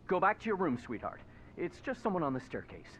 Go back to your room, sweetheart. It's just someone on the staircase.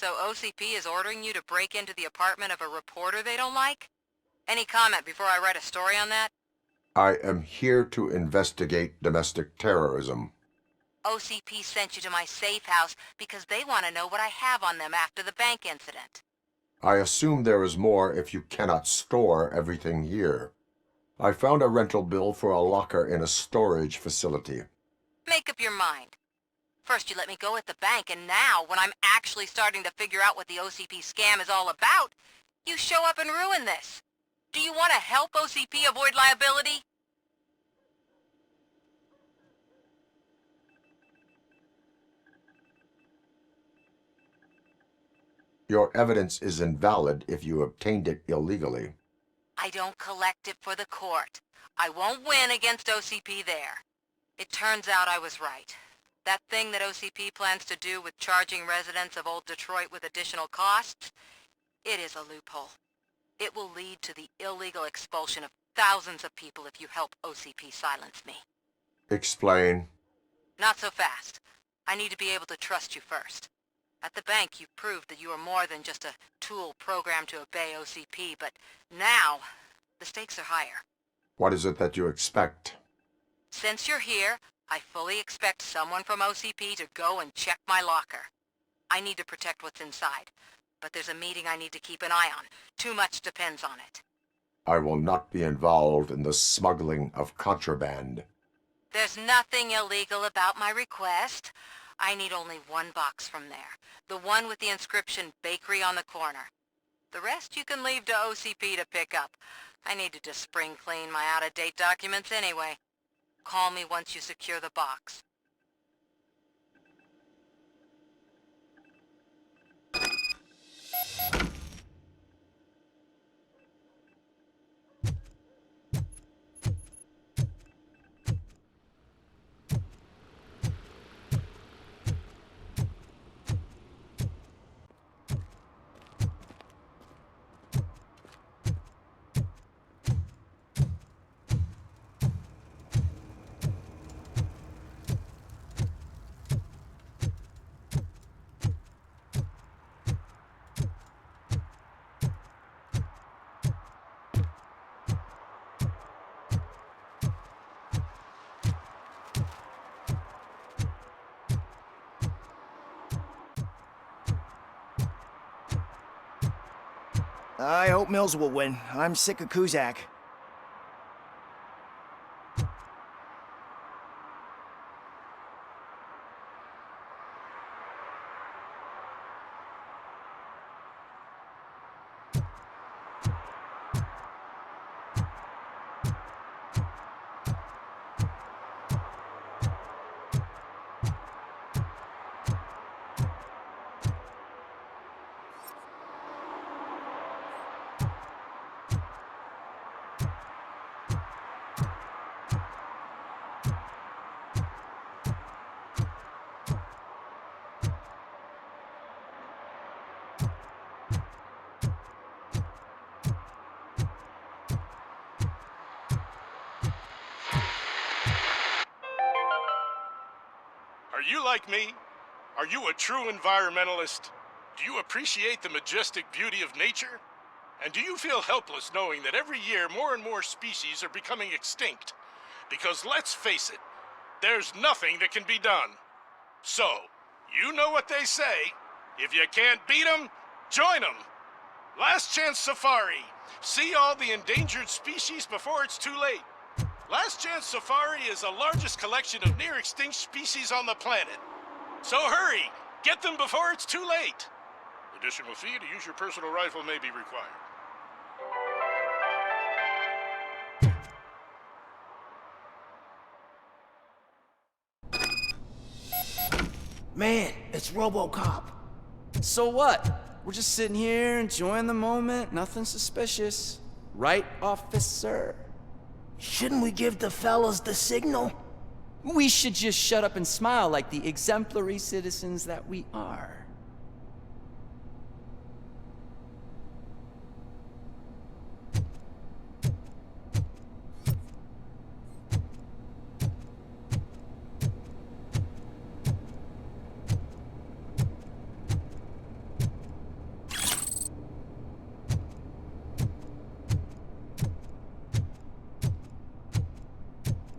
So OCP is ordering you to break into the apartment of a reporter they don't like? Any comment before I write a story on that? I am here to investigate domestic terrorism. OCP sent you to my safe house because they want to know what I have on them after the bank incident. I assume there is more if you cannot store everything here. I found a rental bill for a locker in a storage facility. Make up your mind. First you let me go at the bank, and now, when I'm actually starting to figure out what the OCP scam is all about, you show up and ruin this. Do you want to help OCP avoid liability? Your evidence is invalid if you obtained it illegally. I don't collect it for the court. I won't win against OCP there. It turns out I was right. That thing that OCP plans to do with charging residents of Old Detroit with additional costs, it is a loophole. It will lead to the illegal expulsion of thousands of people if you help OCP silence me. Explain. Not so fast. I need to be able to trust you first. At the bank, you proved that you are more than just a tool programmed to obey OCP, but now, the stakes are higher. What is it that you expect? Since you're here, I fully expect someone from OCP to go and check my locker. I need to protect what's inside, but there's a meeting I need to keep an eye on. Too much depends on it. I will not be involved in the smuggling of contraband. There's nothing illegal about my request. I need only one box from there. The one with the inscription Bakery on the corner. The rest you can leave to OCP to pick up. I needed to spring clean my out-of-date documents anyway. Call me once you secure the box. I hope Mills will win. I'm sick of Kuzak. Are you like me? Are you a true environmentalist? Do you appreciate the majestic beauty of nature? And do you feel helpless knowing that every year more and more species are becoming extinct? Because let's face it, there's nothing that can be done. So, you know what they say. If you can't beat 'em, join 'em. Last Chance Safari. See all the endangered species before it's too late. Last Chance Safari is the largest collection of near-extinct species on the planet. So hurry! Get them before it's too late! Additional fee to use your personal rifle may be required. Man, it's RoboCop. So what? We're just sitting here enjoying the moment, nothing suspicious. Right, officer? Shouldn't we give the fellas the signal? We should just shut up and smile like the exemplary citizens that we are.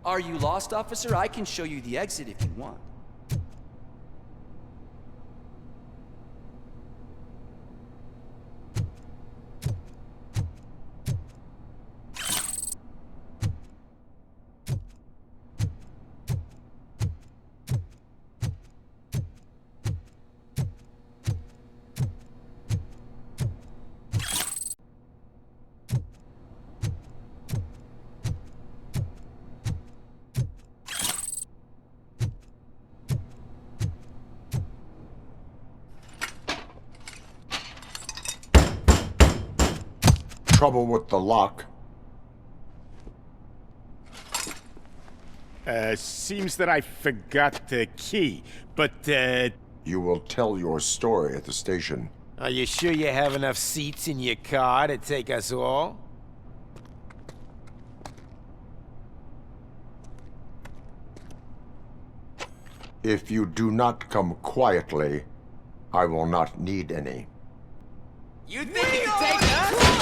Are you lost, officer? I can show you the exit if you want. trouble with the lock? Seems that I forgot the key, but, You will tell your story at the station. Are you sure you have enough seats in your car to take us all? If you do not come quietly, I will not need any. You think you can take us?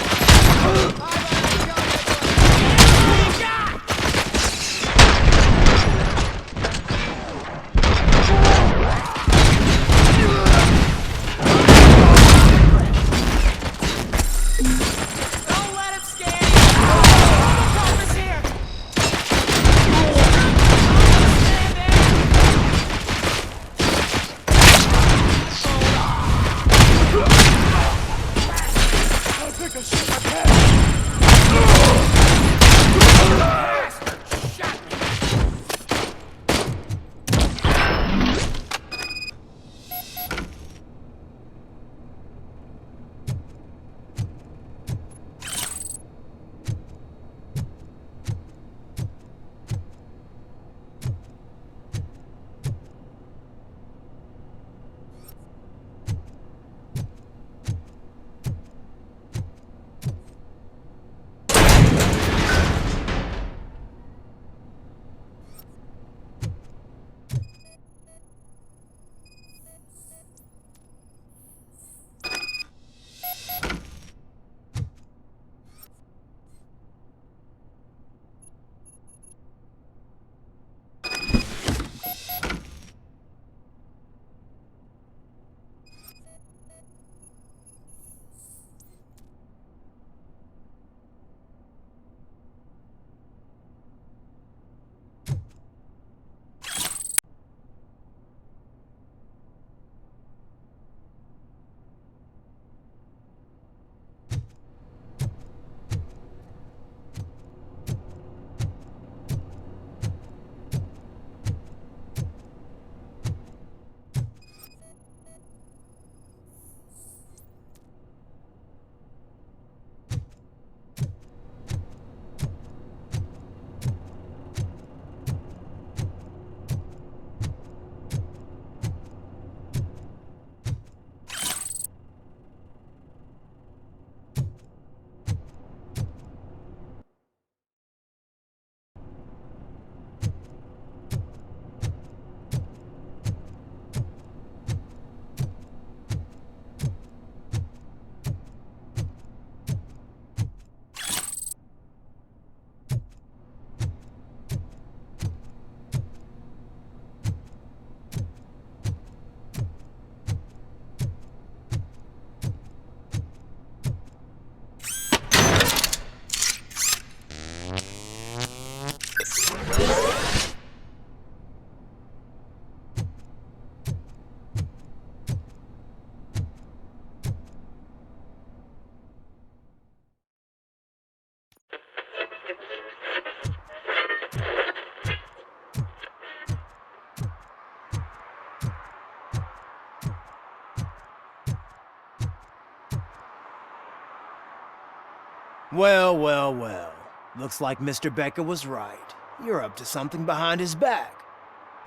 Well, well, well. Looks like Mr. Becker was right. You're up to something behind his back.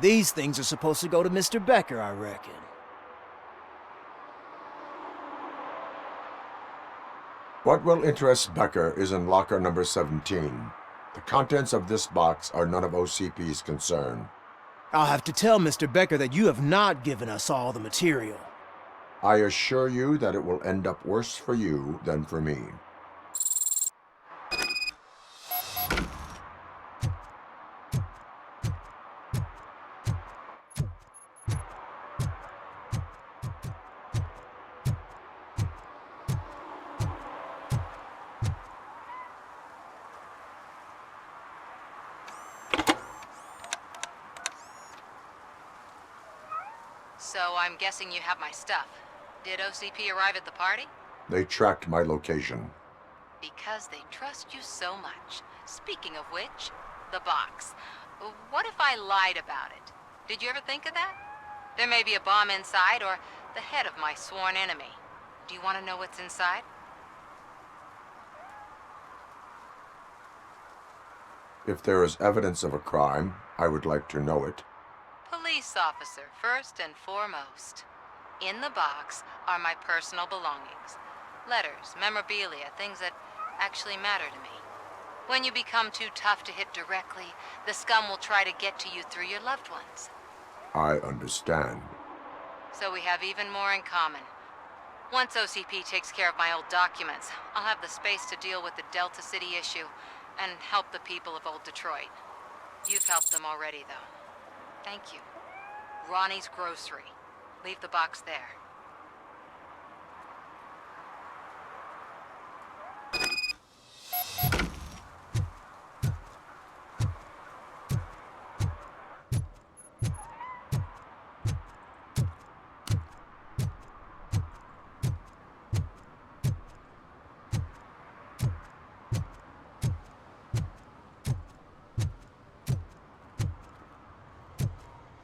These things are supposed to go to Mr. Becker, I reckon. What will interest Becker is in locker number 17. The contents of this box are none of OCP's concern. I'll have to tell Mr. Becker that you have not given us all the material. I assure you that it will end up worse for you than for me. So I'm guessing you have my stuff. Did OCP arrive at the party? They tracked my location. Because they trust you so much. Speaking of which, the box. What if I lied about it? Did you ever think of that? There may be a bomb inside or the head of my sworn enemy. Do you want to know what's inside? If there is evidence of a crime, I would like to know it. Police officer, first and foremost. In the box are my personal belongings. Letters, memorabilia, things that actually matter to me. When you become too tough to hit directly, the scum will try to get to you through your loved ones. I understand. So we have even more in common. Once OCP takes care of my old documents, I'll have the space to deal with the Delta City issue and help the people of old Detroit. You've helped them already, though. Thank you. Ronnie's Grocery. Leave the box there.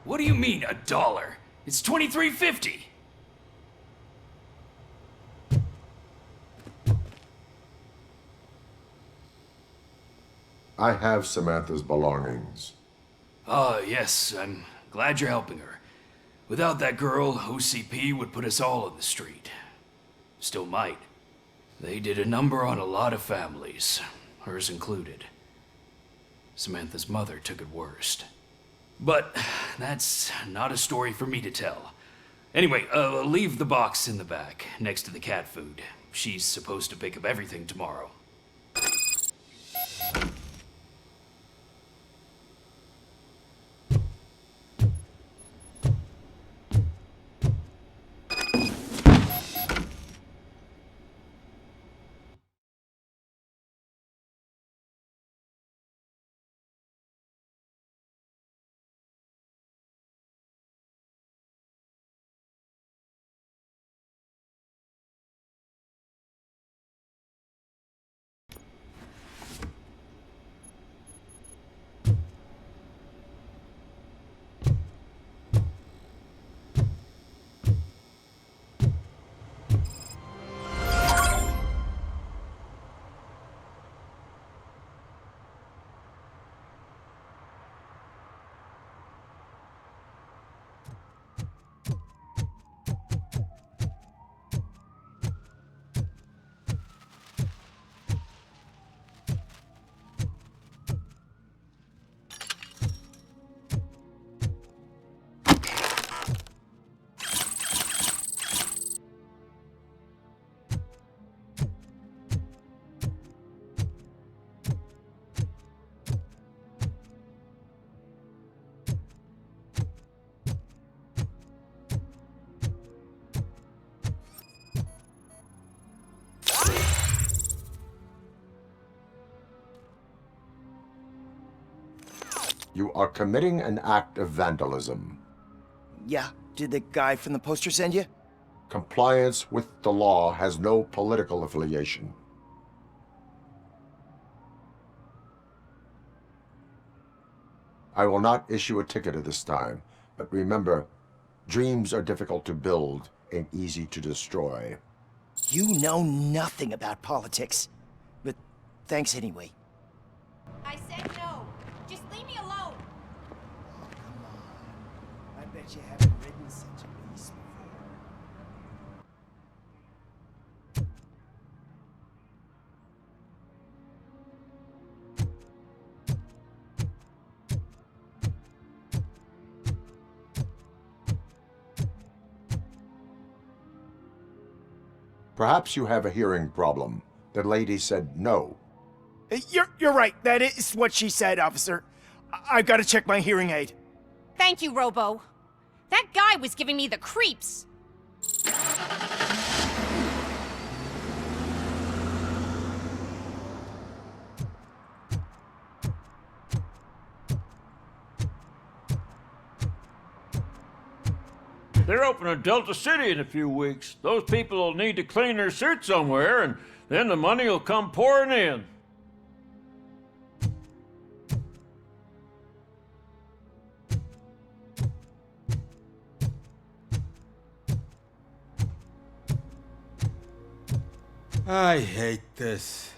What do you mean, $1? It's $23.50. I have Samantha's belongings. Ah, yes, I'm glad you're helping her. Without that girl, OCP would put us all in the street. Still might. They did a number on a lot of families, hers included. Samantha's mother took it worst. But that's not a story for me to tell. Anyway, leave the box in the back, next to the cat food. She's supposed to pick up everything tomorrow. You are committing an act of vandalism. Yeah, did the guy from the poster send you? Compliance with the law has no political affiliation. I will not issue a ticket at this time, but remember, dreams are difficult to build and easy to destroy. You know nothing about politics. But thanks anyway. I said no. Just leave me alone. Oh, come on. I bet you haven't ridden such a beast before. Perhaps you have a hearing problem. The lady said no. You're right. That is what she said, officer. I've got to check my hearing aid. Thank you, Robo. That guy was giving me the creeps. They're opening Delta City in a few weeks. Those people will need to clean their suits somewhere, and then the money will come pouring in. I hate this.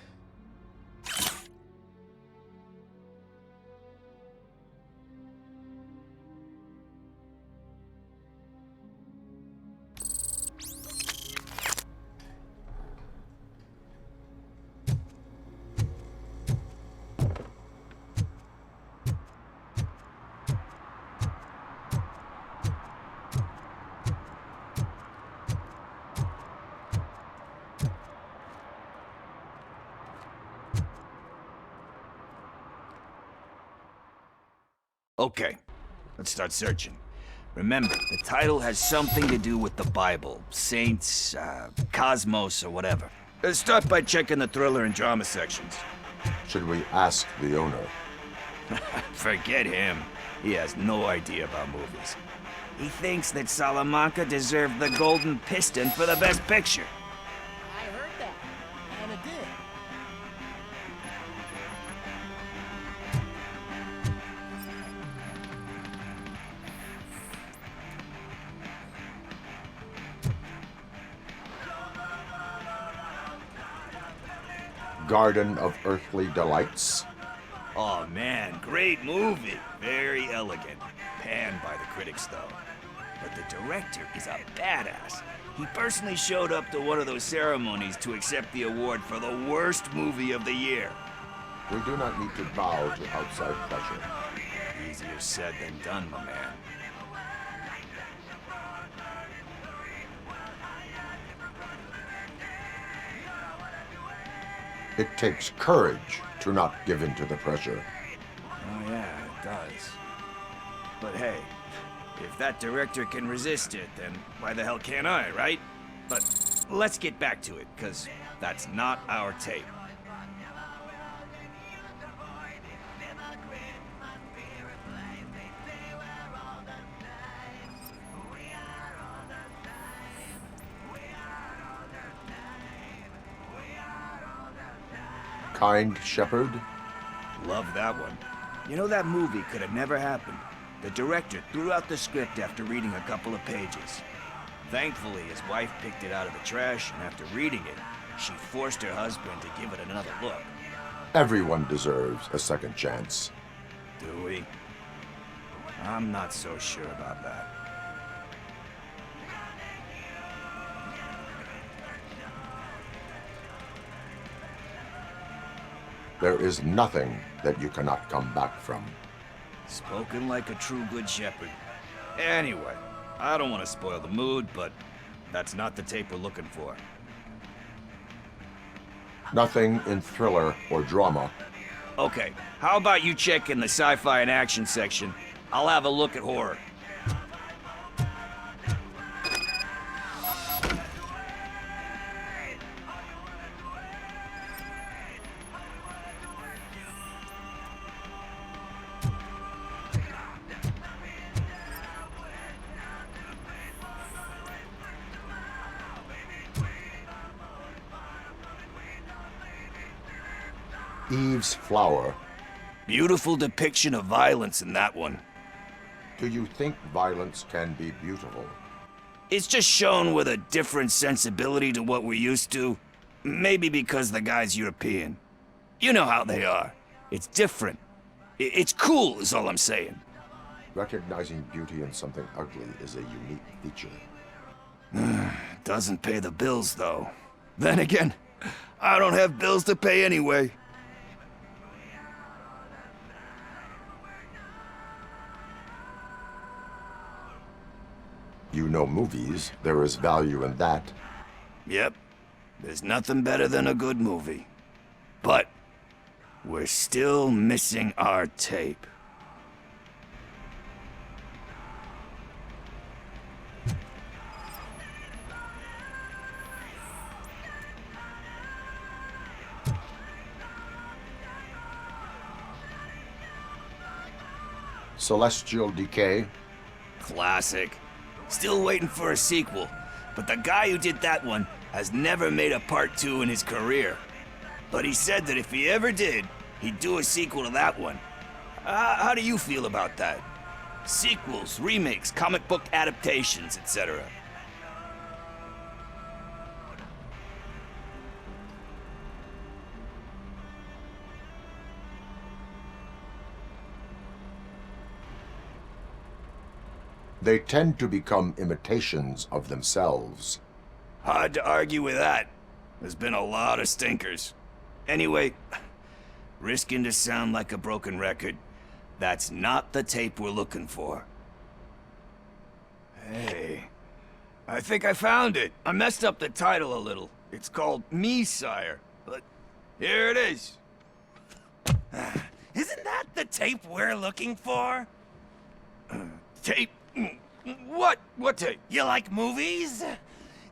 Okay, let's start searching. Remember, the title has something to do with the Bible, saints, cosmos, or whatever. Let's start by checking the thriller and drama sections. Should we ask the owner? Forget him. He has no idea about movies. He thinks that Salamanca deserved the Golden Piston for the Best Picture. I heard that, and it did. Garden of Earthly Delights? Oh man, great movie. Very elegant. Panned by the critics though. But the director is a badass. He personally showed up to one of those ceremonies to accept the award for the worst movie of the year. We do not need to bow to outside pressure. Easier said than done, my man. It takes courage to not give in to the pressure. Oh yeah, it does. But hey, if that director can resist it, then why the hell can't I, right? But let's get back to it, because that's not our tape. Kind Shepherd? Love that one. You know, that movie could have never happened. The director threw out the script after reading a couple of pages. Thankfully, his wife picked it out of the trash, and after reading it, she forced her husband to give it another look. Everyone deserves a second chance. Do we? I'm not so sure about that. There is nothing that you cannot come back from. Spoken like a true good shepherd. Anyway, I don't want to spoil the mood, but that's not the tape we're looking for. Nothing in thriller or drama. Okay, how about you check in the sci-fi and action section? I'll have a look at horror. Eve's Flower. Beautiful depiction of violence in that one. Do you think violence can be beautiful? It's just shown with a different sensibility to what we're used to. Maybe because the guy's European. You know how they are. It's different. It's cool, is all I'm saying. Recognizing beauty in something ugly is a unique feature. Doesn't pay the bills, though. Then again, I don't have bills to pay anyway. You know movies. There is value in that. Yep. There's nothing better than a good movie. But we're still missing our tape. Celestial Decay. Classic. Still waiting for a sequel, but the guy who did that one has never made a part 2 in his career. But he said that if he ever did, he'd do a sequel to that one. How do you feel about that? Sequels, remakes, comic book adaptations, etc. They tend to become imitations of themselves. Hard to argue with that. There's been a lot of stinkers. Anyway, risking to sound like a broken record, that's not the tape we're looking for. Hey, I think I found it. I messed up the title a little. It's called Me, Sire, but here it is. Isn't that the tape we're looking for? Tape? What? What tape? You like movies?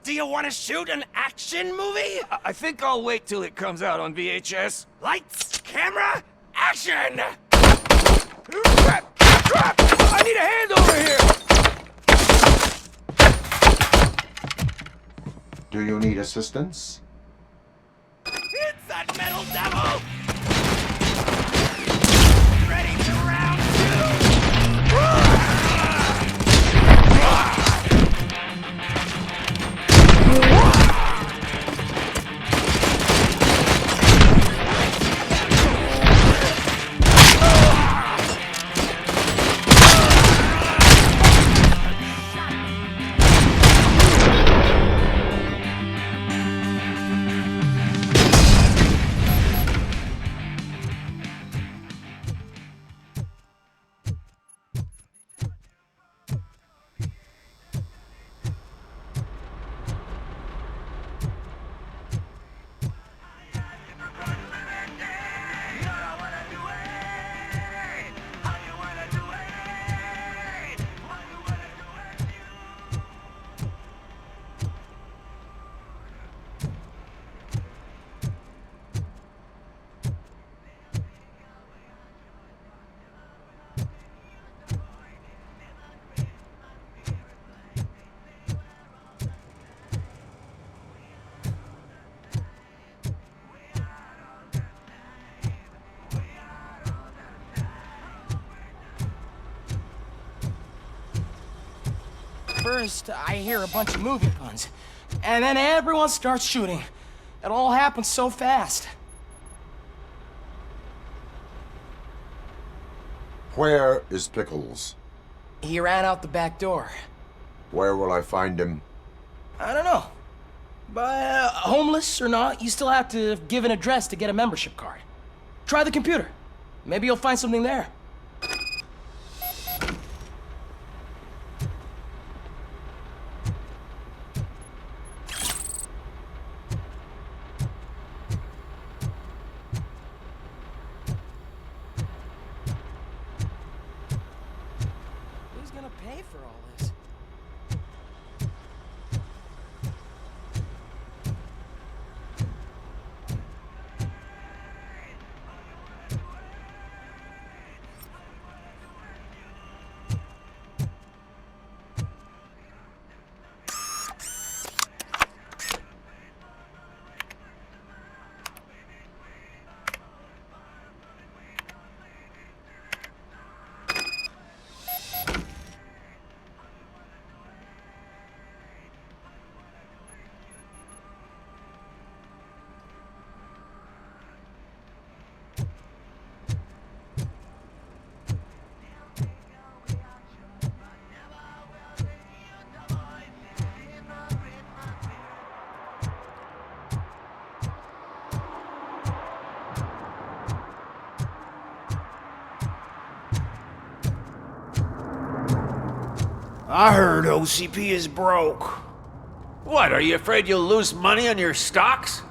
Do you want to shoot an action movie? I think I'll wait till it comes out on VHS. Lights, camera, action! Crap! Crap! I need a hand over here! Do you need assistance? It's that metal devil! Ready for round First, I hear a bunch of movie puns, and then everyone starts shooting. It all happens so fast. Where is Pickles? He ran out the back door. Where will I find him? I don't know. But homeless or not, you still have to give an address to get a membership card. Try the computer. Maybe you'll find something there. Who's gonna pay for all this? I heard OCP is broke. What, are you afraid you'll lose money on your stocks?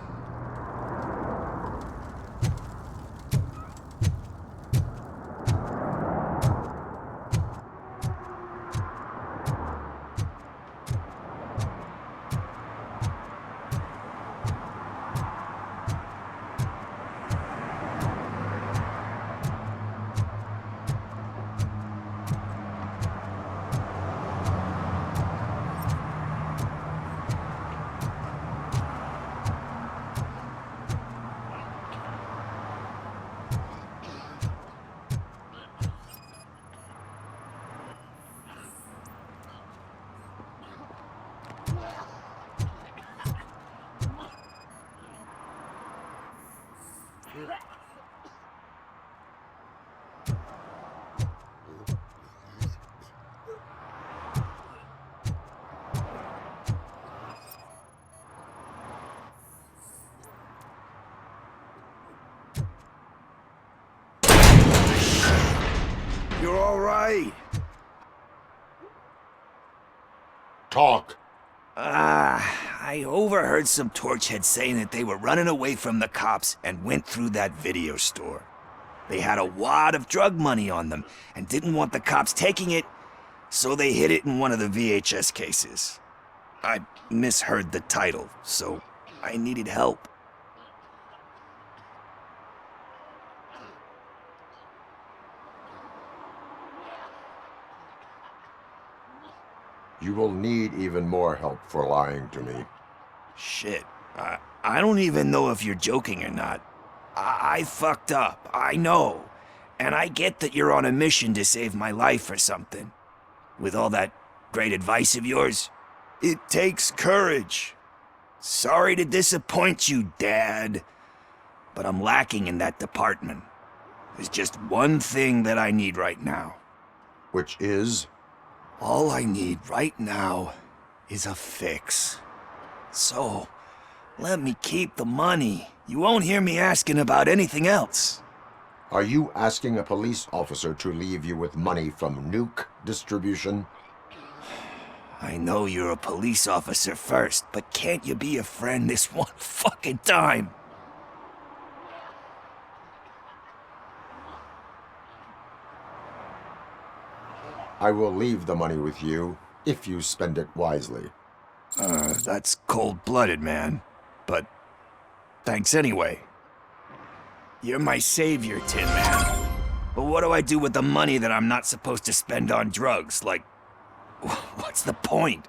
You're all right. Talk. I overheard some torchheads saying that they were running away from the cops and went through that video store. They had a wad of drug money on them and didn't want the cops taking it, so they hid it in one of the VHS cases. I misheard the title, so I needed help. You will need even more help for lying to me. Shit, I don't even know if you're joking or not. I fucked up, I know. And I get that you're on a mission to save my life or something. With all that great advice of yours, it takes courage. Sorry to disappoint you, Dad. But I'm lacking in that department. There's just one thing that I need right now. Which is? All I need right now is a fix. So, let me keep the money. You won't hear me asking about anything else. Are you asking a police officer to leave you with money from nuke distribution? I know you're a police officer first, but can't you be a friend this one fucking time? I will leave the money with you, if you spend it wisely. That's cold-blooded, man. But thanks anyway. You're my savior, Tin Man. But what do I do with the money that I'm not supposed to spend on drugs? Like, what's the point?